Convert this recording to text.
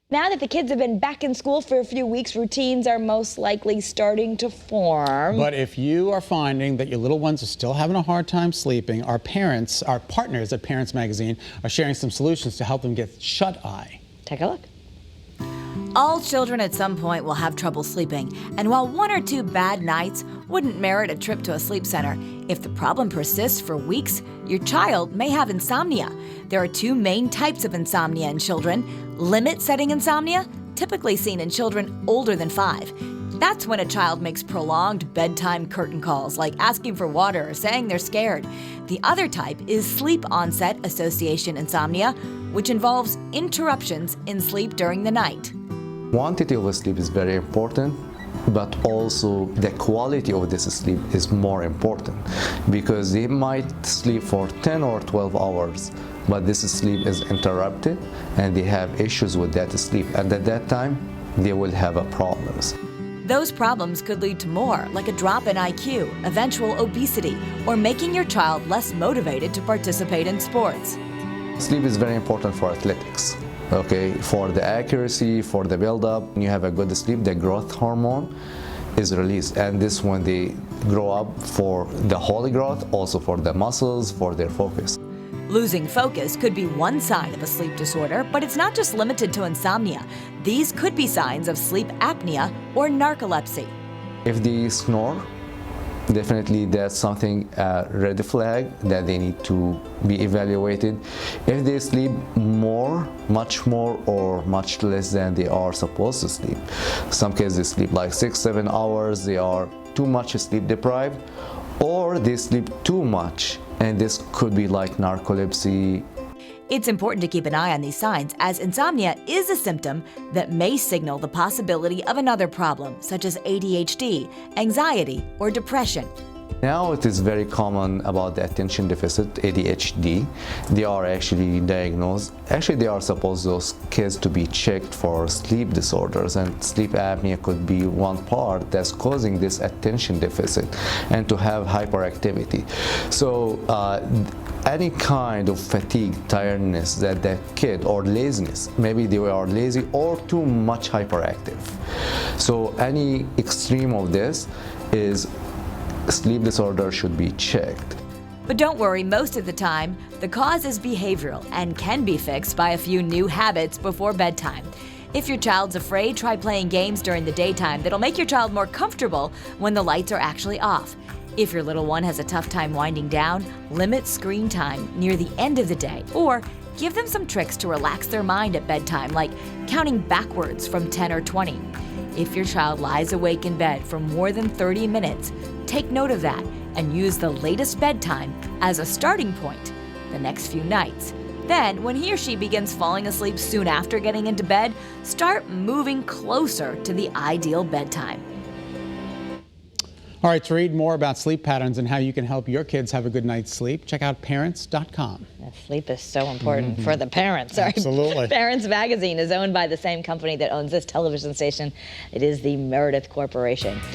Now that the kids have been back in school for a few weeks, routines are most likely starting to form. But if you are finding that your little ones are still having a hard time sleeping, our partners at Parents Magazine are sharing some solutions to help them get shut-eye. Take a look. All children at some point will have trouble sleeping, and while 1 or 2 bad nights wouldn't merit a trip to a sleep center, if the problem persists for weeks, your child may have insomnia. There are 2 main types of insomnia in children. Limit-setting insomnia, typically seen in children older than 5. That's when a child makes prolonged bedtime curtain calls, like asking for water or saying they're scared. The other type is sleep-onset association insomnia, which involves interruptions in sleep during the night. Quantity of sleep is very important, but also the quality of this sleep is more important, because they might sleep for 10 or 12 hours, but this sleep is interrupted and they have issues with that sleep, and at that time they will have problems. Those problems could lead to more, like a drop in IQ, eventual obesity, or making your child less motivated to participate in sports. Sleep is very important for athletics. Okay, for the accuracy, for the build-up, when you have a good sleep, the growth hormone is released, and this when they grow up for the whole growth, also for the muscles, for their focus. Losing focus could be one sign of a sleep disorder, but it's not just limited to insomnia. These could be signs of sleep apnea or narcolepsy. If they snore, definitely that's something, a red flag that they need to be evaluated. If they sleep more, much more, or much less than they are supposed to sleep. Some cases they sleep like 6-7 hours, they are too much sleep deprived, or they sleep too much, and this could be like narcolepsy. It's important to keep an eye on these signs, as insomnia is a symptom that may signal the possibility of another problem, such as ADHD, anxiety, or depression. Now it is very common about the attention deficit, ADHD. They are actually diagnosed. Actually, they are supposed, those kids, to be checked for sleep disorders, and sleep apnea could be one part that's causing this attention deficit, and to have hyperactivity. So any kind of fatigue, tiredness that the kid, or laziness, maybe they are lazy or too much hyperactive. So any extreme of this is sleep disorder should be checked. But don't worry, most of the time, the cause is behavioral and can be fixed by a few new habits before bedtime. If your child's afraid, try playing games during the daytime that'll make your child more comfortable when the lights are actually off. If your little one has a tough time winding down, limit screen time near the end of the day, or give them some tricks to relax their mind at bedtime, like counting backwards from 10 or 20. If your child lies awake in bed for more than 30 minutes, take note of that and use the latest bedtime as a starting point the next few nights. Then, when he or she begins falling asleep soon after getting into bed, start moving closer to the ideal bedtime. All right, to read more about sleep patterns and how you can help your kids have a good night's sleep, check out parents.com. Sleep is so important for the parents. Absolutely. Parents Magazine is owned by the same company that owns this television station. It is the Meredith Corporation.